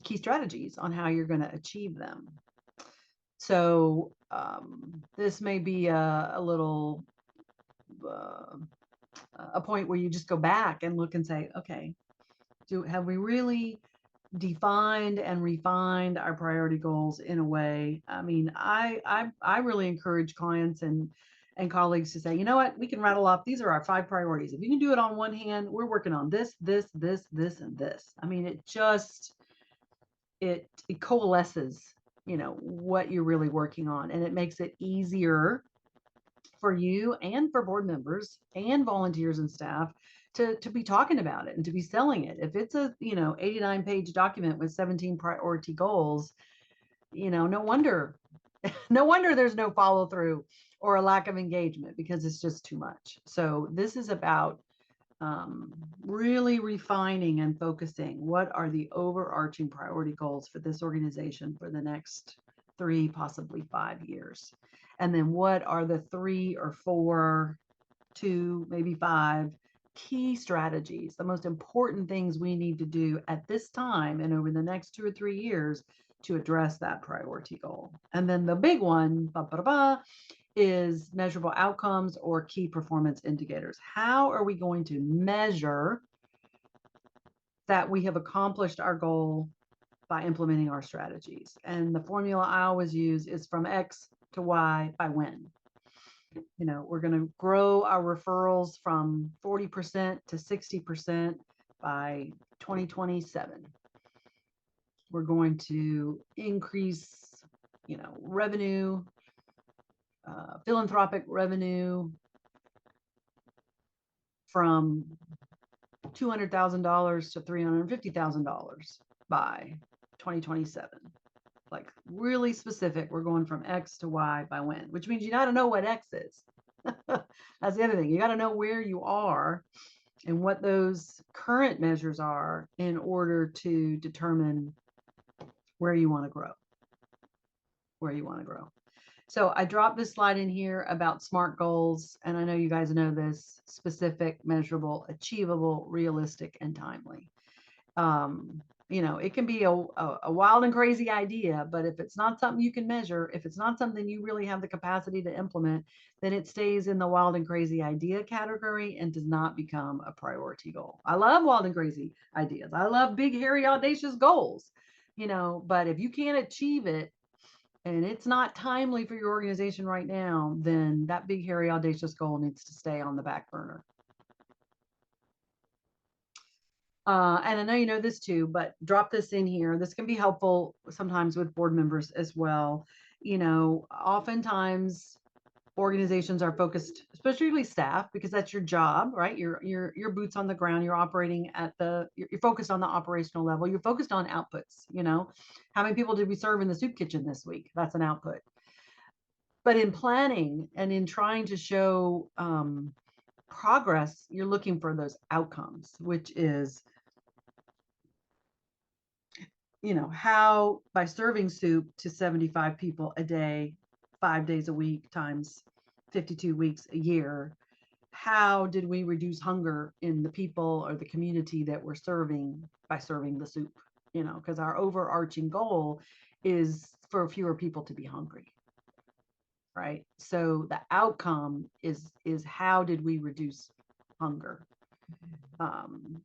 key strategies on how you're going to achieve them. So this may be a little a point where you just go back and look and say, okay, have we really defined and refined our priority goals in a way? I mean, I really encourage clients and colleagues to say, you know what, we can rattle off, these are our 5 priorities. If you can do it on one hand, we're working on this, this, this, this, and this. I mean, it coalesces, what you're really working on, and it makes it easier for you and for board members and volunteers and staff to be talking about it and to be selling it. If it's a 89-page document with 17 priority goals, no wonder there's no follow through or a lack of engagement, because it's just too much. So this is about really refining and focusing what are the overarching priority goals for this organization for the next 3, possibly 5 years. And then what are the 3 or 4, 2, maybe 5 key strategies, the most important things we need to do at this time and over the next 2 or 3 years to address that priority goal. And then the big one, is measurable outcomes or key performance indicators. How are we going to measure that we have accomplished our goal by implementing our strategies? And the formula I always use is from X to Y by when. We're going to grow our referrals from 40% to 60% by 2027. We're going to increase, revenue, philanthropic revenue from $200,000 to $350,000 by 2027. Like, really specific. We're going from X to Y by when, which means you got to know what X is. That's the other thing. You got to know where you are and what those current measures are in order to determine where you want to grow. So I dropped this slide in here about SMART goals, and I know you guys know this: specific, measurable, achievable, realistic, and timely. It can be a wild and crazy idea, but if it's not something you can measure, if it's not something you really have the capacity to implement, then it stays in the wild and crazy idea category and does not become a priority goal. I love wild and crazy ideas. I love big, hairy, audacious goals, but if you can't achieve it and it's not timely for your organization right now, then that big, hairy, audacious goal needs to stay on the back burner. And I know you know this too, but drop this in here. This can be helpful sometimes with board members as well. You know, oftentimes organizations are focused, especially staff, because that's your job, right? Your boots on the ground. You're operating at you're focused on the operational level. You're focused on outputs. You know, how many people did we serve in the soup kitchen this week? That's an output. But in planning and in trying to show progress, you're looking for those outcomes, which is, you know, how by serving soup to 75 people a day, 5 days a week times 52 weeks a year, how did we reduce hunger in the people or the community that we're serving by serving the soup? You know, because our overarching goal is for fewer people to be hungry, right? So the outcome is how did we reduce hunger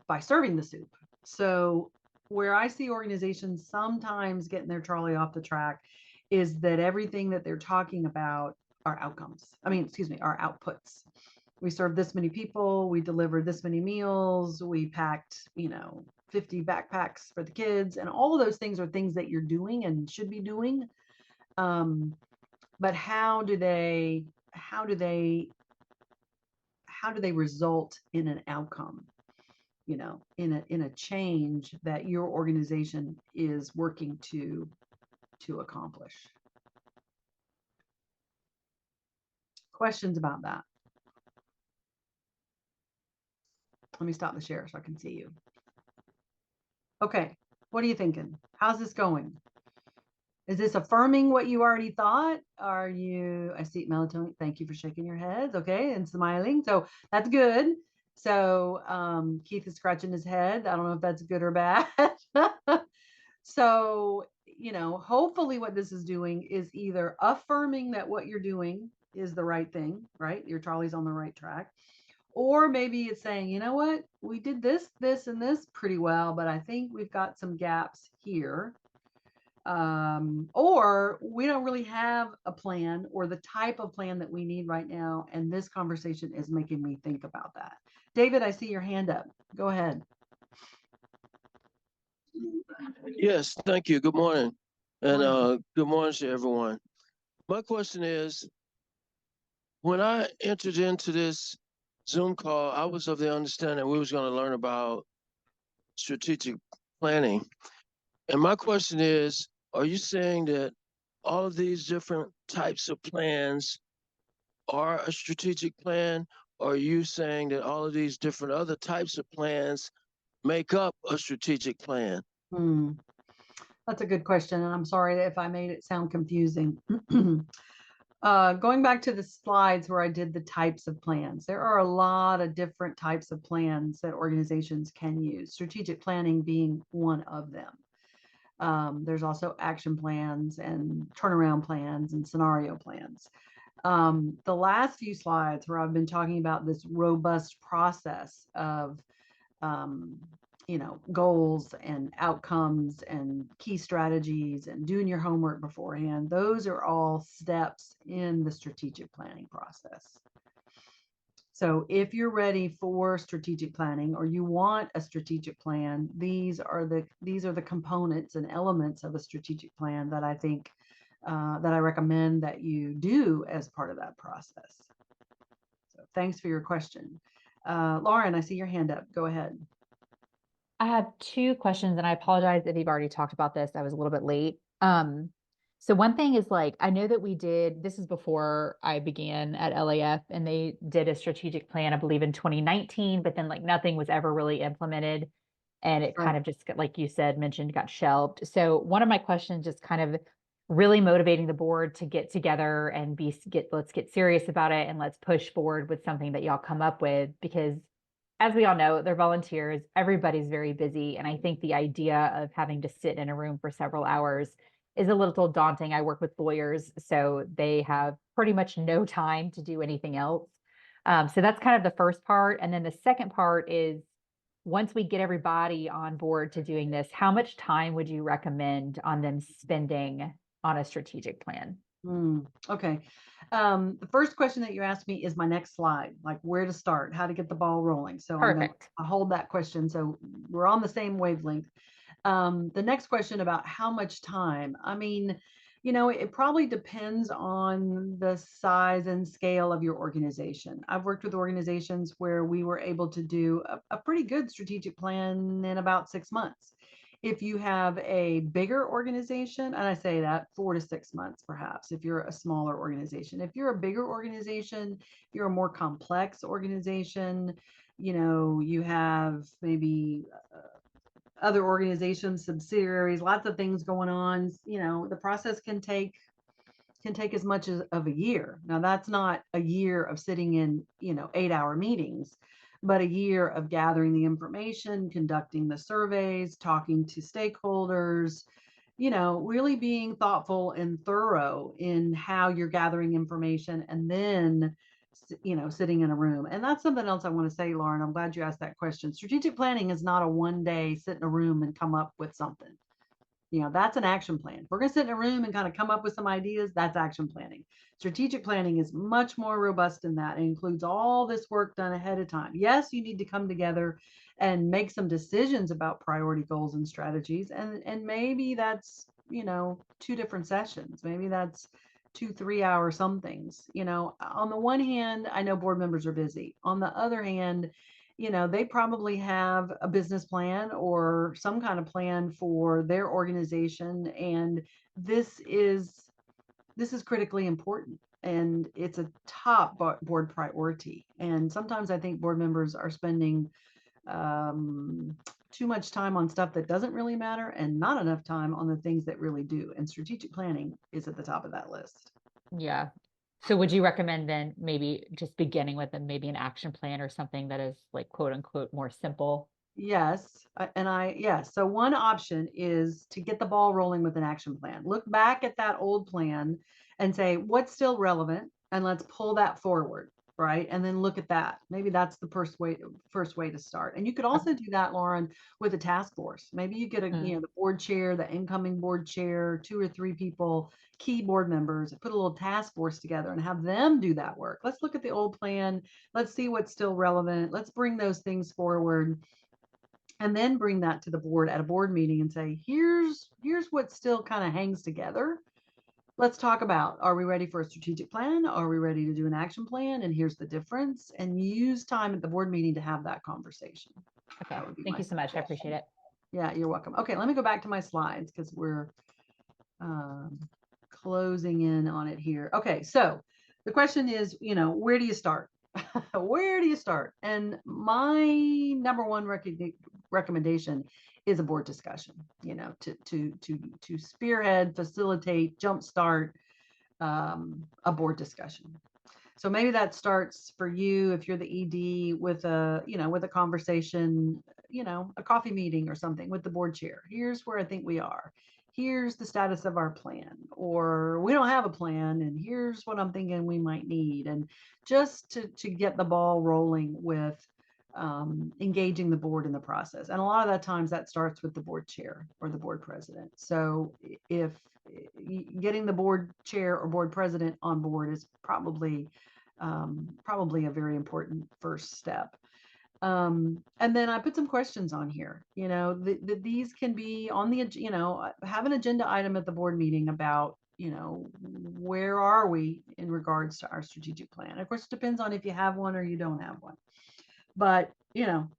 by serving the soup? So where I see organizations sometimes getting their trolley off the track is that everything that they're talking about are outcomes. I mean, excuse me, are outputs. We served this many people, we delivered this many meals, we packed, you know, 50 backpacks for the kids, and all of those things are things that you're doing and should be doing. But how do they result in an outcome? You know, in a change that your organization is working to accomplish. Questions about that? Let me stop the share so I can see you. Okay, what are you thinking? How's this going? Is this affirming what you already thought? Are you, I see melatonin, thank you for shaking your heads, okay, and smiling. So that's good. So Keith is scratching his head. I don't know if that's good or bad. So, you know, hopefully what this is doing is either affirming that what you're doing is the right thing, right? Your trolley's on the right track. Or maybe it's saying, you know what, we did this, this, and this pretty well, but I think we've got some gaps here. Or we don't really have a plan or the type of plan that we need right now. And this conversation is making me think about that. David, I see your hand up. Go ahead. Yes, thank you. Good morning. And good morning to everyone. My question is, when I entered into this Zoom call, I was of the understanding we was going to learn about strategic planning. And my question is, are you saying that all of these different types of plans are a strategic plan? Or are you saying that all of these different other types of plans make up a strategic plan? That's a good question. And I'm sorry if I made it sound confusing. Going back to the slides where I did the types of plans, there are a lot of different types of plans that organizations can use, strategic planning being one of them. There's also action plans and turnaround plans and scenario plans. The last few slides where I've been talking about this robust process of you know, goals and outcomes and key strategies and doing your homework beforehand. Those are all steps in the strategic planning process. So if you're ready for strategic planning or you want a strategic plan, these are the components and elements of a strategic plan that I think that I recommend that you do as part of that process. So thanks for your question. Lauren, I see your hand up. Go ahead. I have two questions, and I apologize if you've already talked about this. I was a little bit late. So one thing is, like, I know that this is before I began at LAF, and they did a strategic plan, I believe in 2019, but then like nothing was ever really implemented. And it kind of just, like you said, got shelved. So one of my questions, just kind of really motivating the board to get together and let's get serious about it and let's push forward with something that y'all come up with, because as we all know, they're volunteers. Everybody's very busy. And I think the idea of having to sit in a room for several hours is a little daunting. I work with lawyers, so they have pretty much no time to do anything else. So that's kind of the first part. And then the second part is, once we get everybody on board to doing this, how much time would you recommend on them spending on a strategic plan? Okay. The first question that you asked me is my next slide, like where to start, how to get the ball rolling. So Perfect. I'll hold that question. So we're on the same wavelength. The next question about how much time, I mean, You know, it probably depends on the size and scale of your organization. I've worked with organizations where we were able to do a pretty good strategic plan in about 6 months. If you have a bigger organization, and I say that 4 to 6 months, perhaps, if you're a smaller organization. If you're a bigger organization, you're a more complex organization, you know, you have maybe other organizations, subsidiaries, lots of things going on, you know, the process can take as much as of a year. Now that's not a year of sitting in, you know, 8-hour meetings, but a year of gathering the information, conducting the surveys, talking to stakeholders, you know, really being thoughtful and thorough in how you're gathering information, and then, you know, sitting in a room. And that's something else I want to say, Lauren. I'm glad you asked that question. Strategic planning is not a one day sit in a room and come up with something. You know, that's an action plan. If we're going to sit in a room and kind of come up with some ideas, that's action planning. Strategic planning is much more robust than that. It includes all this work done ahead of time. Yes, you need to come together and make some decisions about priority goals and strategies. And maybe that's, you know, 2 different sessions. Maybe that's 2 3 hour somethings. You know, on the one hand, I know board members are busy. On the other hand, you know, they probably have a business plan or some kind of plan for their organization, and this is critically important, and it's a top board priority. And sometimes I think board members are spending too much time on stuff that doesn't really matter and not enough time on the things that really do, and strategic planning is at the top of that list. Yeah. So would you recommend then maybe just beginning with maybe an action plan or something that is like quote unquote more simple? Yes, yes. So one option is to get the ball rolling with an action plan. Look back at that old plan and say, what's still relevant? And let's pull that forward, right? And then look at that. Maybe that's the first way to start. And you could also do that, Lauren, with a task force. Maybe you get you know, the board chair, the incoming board chair, 2 or 3 people, key board members, put a little task force together and have them do that work. Let's look at the old plan. Let's see what's still relevant. Let's bring those things forward, and then bring that to the board at a board meeting and say, here's what still kind of hangs together. Let's talk about, are we ready for a strategic plan? Are we ready to do an action plan? And here's the difference. And use time at the board meeting to have that conversation. Okay. That would be Thank you so much. I appreciate it. Yeah, you're welcome. Okay, let me go back to my slides because we're closing in on it here. Okay, so the question is, you know, where do you start? Where do you start? And my number one recommendation is a board discussion, you know, to spearhead, facilitate, jumpstart a board discussion. So maybe that starts for you, if you're the ED, with a, you know, with a conversation, you know, a coffee meeting or something with the board chair. Here's where I think we are. Here's the status of our plan, or we don't have a plan, and here's what I'm thinking we might need. And just to get the ball rolling with engaging the board in the process. And a lot of that times that starts with the board chair or the board president. So if getting the board chair or board president on board is probably a very important first step. And then I put some questions on here. You know, these can be on the, you know, have an agenda item at the board meeting about, you know, where are we in regards to our strategic plan. Of course, it depends on if you have one or you don't have one. But, you know,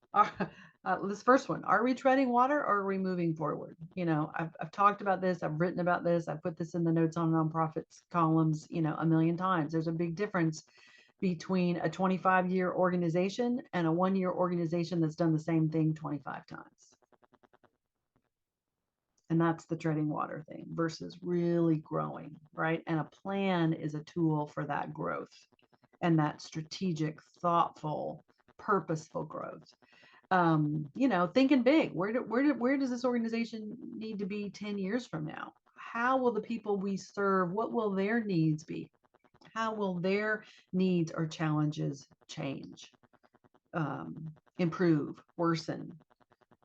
this first one, are we treading water or are we moving forward? You know, I've talked about this, I've written about this, I've put this in the notes on nonprofits columns, you know, a million times. There's a big difference between a 25-year organization and a 1-year organization that's done the same thing 25 times. And that's the treading water thing versus really growing, right? And a plan is a tool for that growth and that strategic, thoughtful, purposeful growth. You know, thinking big. Where does this organization need to be 10 years from now? How will the people we serve, what will their needs be? How will their needs or challenges change, improve, worsen?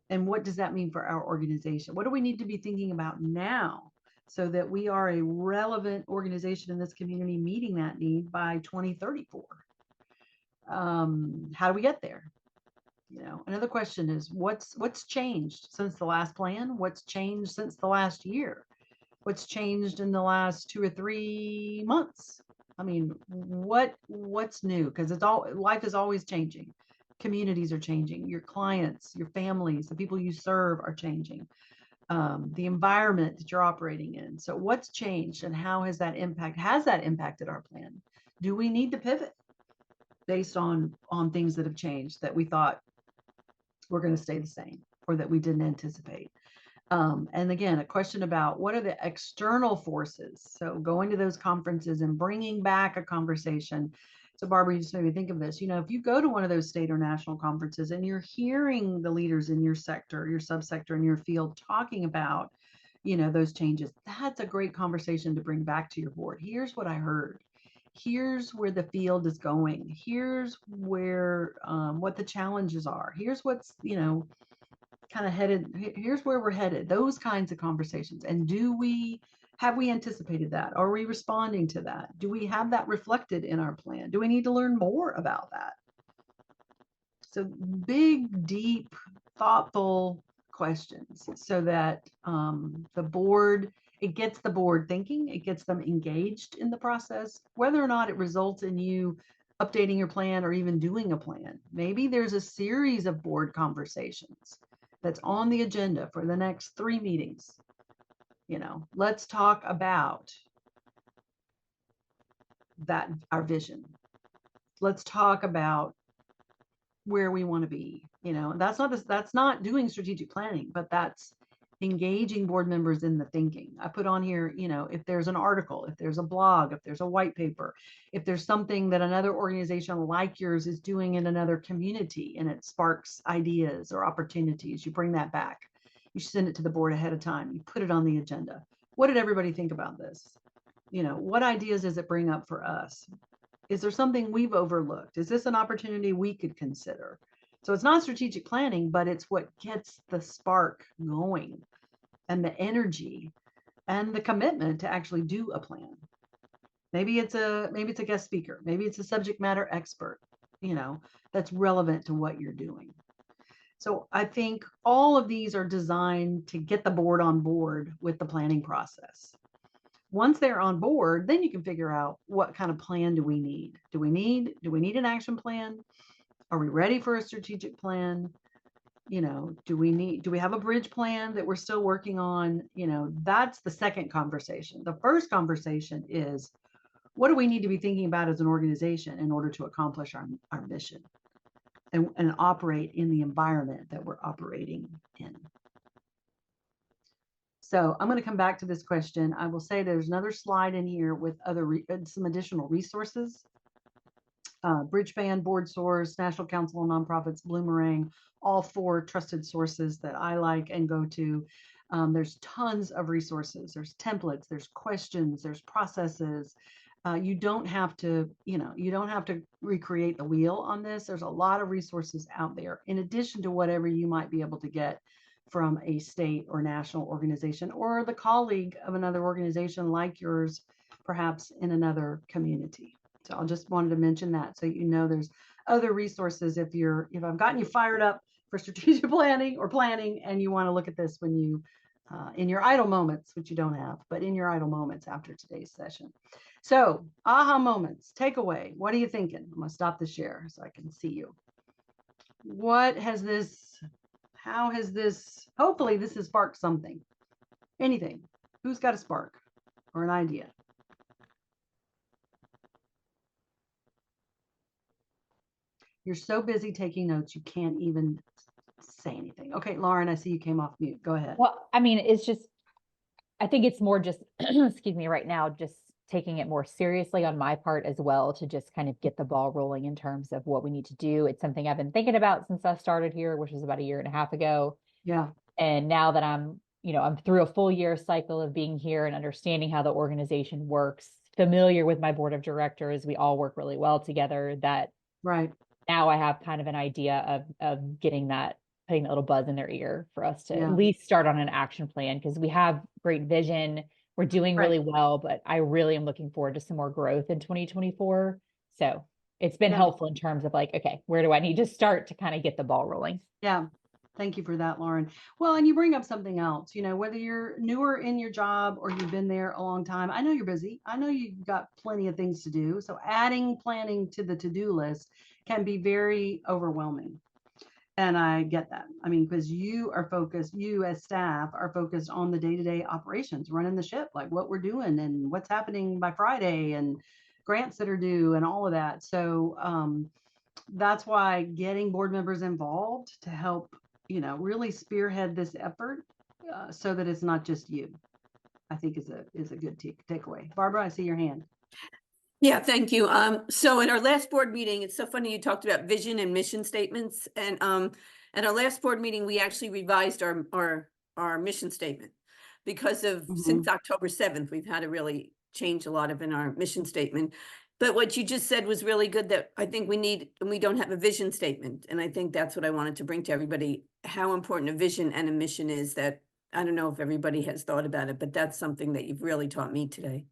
And what does that mean for our organization? What do we need to be thinking about now so that we are a relevant organization in this community meeting that need by 2034? How do we get there? You know, another question is what's changed since the last plan? What's changed since the last year? What's changed in the last 2 or 3 months? I mean, what's new? Because life is always changing. Communities are changing. Your clients, your families, the people you serve are changing. The environment that you're operating in. So what's changed and how has that impacted our plan? Do we need to pivot based on things that have changed that we thought were going to stay the same or that we didn't anticipate? And again, a question about what are the external forces? So going to those conferences and bringing back a conversation. So Barbara, you just made me think of this. If you go to one of those state or national conferences and you're hearing the leaders in your sector, your subsector, in your field talking about, those changes, that's a great conversation to bring back to your board. Here's what I heard. Here's where the field is going. Here's where what the challenges are. Here's what's, kind of headed, here's where we're headed, those kinds of conversations. And have we anticipated that? Are we responding to that? Do we have that reflected in our plan? Do we need to learn more about that? So big, deep, thoughtful questions so that it gets the board thinking, it gets them engaged in the process, whether or not it results in you updating your plan or even doing a plan. Maybe there's a series of board conversations that's on the agenda for the next 3 meetings. Let's talk about that, our vision. Let's talk about where we want to be. That's not doing strategic planning, but that's engaging board members in the thinking. I put on here, if there's an article, if there's a blog, if there's a white paper, if there's something that another organization like yours is doing in another community and it sparks ideas or opportunities, you bring that back. You send it to the board ahead of time. You put it on the agenda. What did everybody think about this? What ideas does it bring up for us? Is there something we've overlooked? Is this an opportunity we could consider? So it's not strategic planning, but it's what gets the spark going and the energy and the commitment to actually do a plan. Maybe it's a guest speaker. Maybe it's a subject matter expert, that's relevant to what you're doing. So I think all of these are designed to get the board on board with the planning process. Once they're on board, then you can figure out what kind of plan do we need? Do we need an action plan? Are we ready for a strategic plan? Do we have a bridge plan that we're still working on? That's the second conversation. The first conversation is, what do we need to be thinking about as an organization in order to accomplish our mission and operate in the environment that we're operating in? So I'm going to come back to this question. I will say there's another slide in here with some additional resources. Bridgeband, Board Source, National Council of Nonprofits, Bloomerang, all 4 trusted sources that I like and go to. There's tons of resources. There's templates, there's questions, there's processes. You don't have to recreate the wheel on this. There's a lot of resources out there, in addition to whatever you might be able to get from a state or national organization or the colleague of another organization like yours, perhaps in another community. So I just wanted to mention that so there's other resources if I've gotten you fired up for strategic planning and you want to look at this when you in your idle moments, which you don't have, but in your idle moments after today's session. So aha moments, takeaway. What are you thinking? I'm going to stop the share so I can see you. How has this, hopefully this has sparked something, anything. Who's got a spark or an idea? You're so busy taking notes, you can't even say anything. Okay, Lauren, I see you came off mute. Go ahead. Well, I mean, I think it's more just, excuse me, right now, just taking it more seriously on my part as well to just kind of get the ball rolling in terms of what we need to do. It's something I've been thinking about since I started here, which was about 1.5 years ago. Yeah. And now that I'm through a full year cycle of being here and understanding how the organization works, familiar with my board of directors, we all work really well together, that right now I have kind of an idea of putting that little buzz in their ear for us to at least start on an action plan, because we have great vision. We're doing really well, but I really am looking forward to some more growth in 2024. So it's been helpful in terms of like, okay, where do I need to start to kind of get the ball rolling? Yeah. Thank you for that, Lauren. Well, and you bring up something else, you know, whether you're newer in your job or you've been there a long time. I know you're busy. I know you've got plenty of things to do. So adding planning to the to-do list can be very overwhelming. And I get that. I mean, because you are focused, you as staff are focused on the day-to-day operations, running the ship, like what we're doing and what's happening by Friday and grants that are due and all of that. So that's why getting board members involved to help, you know, really spearhead this effort so that it's not just you, I think is a good takeaway. Barbara, I see your hand. Yeah, thank you. So in our last board meeting, it's so funny you talked about vision and mission statements. And at our last board meeting, we actually revised our mission statement because of since October 7th, we've had to really change a lot of in our mission statement. But what you just said was really good, that I think we don't have a vision statement. And I think that's what I wanted to bring to everybody, how important a vision and a mission is. That I don't know if everybody has thought about it, but that's something that you've really taught me today.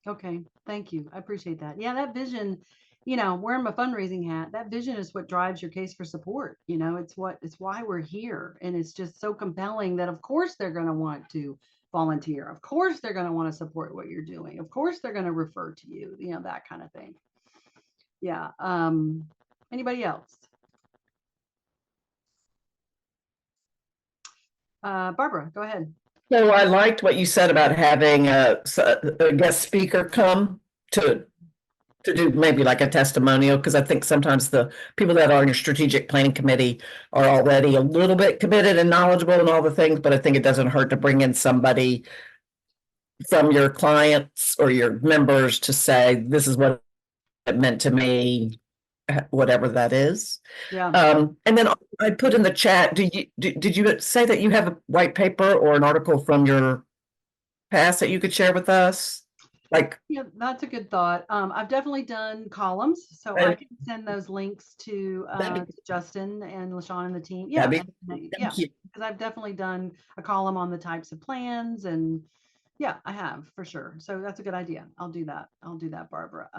Okay, thank you. I appreciate that. Yeah, that vision, you know, wearing my fundraising hat, that vision is what drives your case for support. You know, it's why we're here. And it's just so compelling that of course they're going to want to volunteer. Of course they're going to want to support what you're doing. Of course they're going to refer to you, you know, that kind of thing. Yeah. Anybody else? Barbara, go ahead. So I liked what you said about having a guest speaker come to do maybe like a testimonial, because I think sometimes the people that are in your strategic planning committee are already a little bit committed and knowledgeable and all the things, but I think it doesn't hurt to bring in somebody from your clients or your members to say, this is what it meant to me, whatever that is. Yeah. And then I put in the chat, did you say that you have a white paper or an article from your past that you could share with us? Like, yeah, that's a good thought. I've definitely done columns, so I can send those links to Justin and LaShawn and the team. Yeah, thank you. because I've definitely done a column on the types of plans, and yeah, I have for sure. So that's a good idea. I'll do that. Barbara.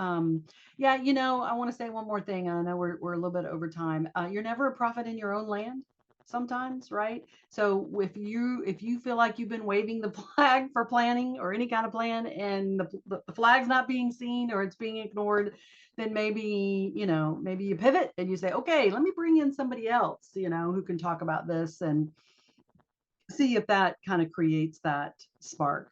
Yeah, you know, I want to say one more thing. I know we're a little bit over time. You're never a prophet in your own land. Sometimes, right? So if you feel like you've been waving the flag for planning or any kind of plan and the flag's not being seen or it's being ignored, then maybe, you know, maybe you pivot and you say, okay, let me bring in somebody else, you know, who can talk about this and see if that kind of creates that spark.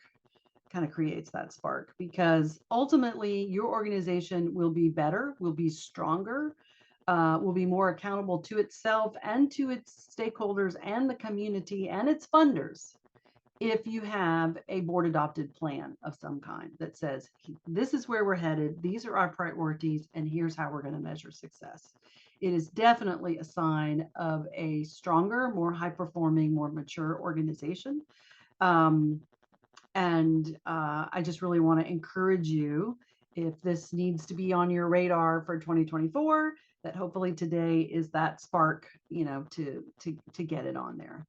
Because ultimately your organization will be better, will be stronger, will be more accountable to itself and to its stakeholders and the community and its funders if you have a board adopted plan of some kind that says, this is where we're headed, these are our priorities, and here's how we're going to measure success. It is definitely a sign of a stronger, more high performing, more mature organization. I just really want to encourage you, if this needs to be on your radar for 2024, that hopefully today is that spark, you know, to get it on there,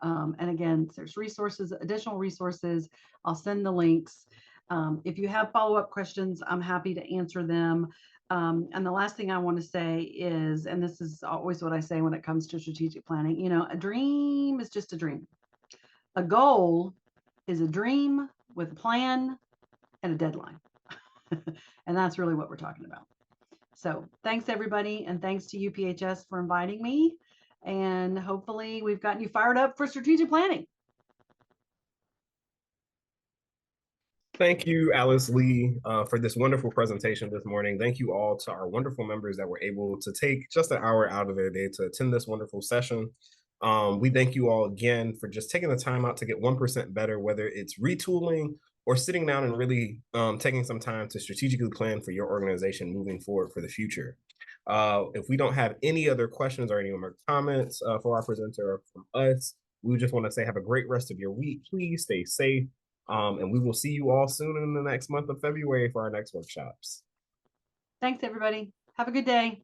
and again, there's resources, additional resources. I'll send the links. If you have follow-up questions, I'm happy to answer them. And the last thing I want to say is, and this is always what I say when it comes to strategic planning, you know, a dream is just a dream. A goal is a dream with a plan and a deadline. And that's really what we're talking about. So thanks everybody. And thanks to UPHS for inviting me. And hopefully we've gotten you fired up for strategic planning. Thank you, Alice Lee, for this wonderful presentation this morning. Thank you all to our wonderful members that were able to take just an hour out of their day to attend this wonderful session. We thank you all again for just taking the time out to get 1% better, whether it's retooling or sitting down and really taking some time to strategically plan for your organization moving forward for the future. If we don't have any other questions or any more comments for our presenter or from us, we just want to say have a great rest of your week. Please stay safe. And we will see you all soon in the next month of February for our next workshops. Thanks, everybody. Have a good day.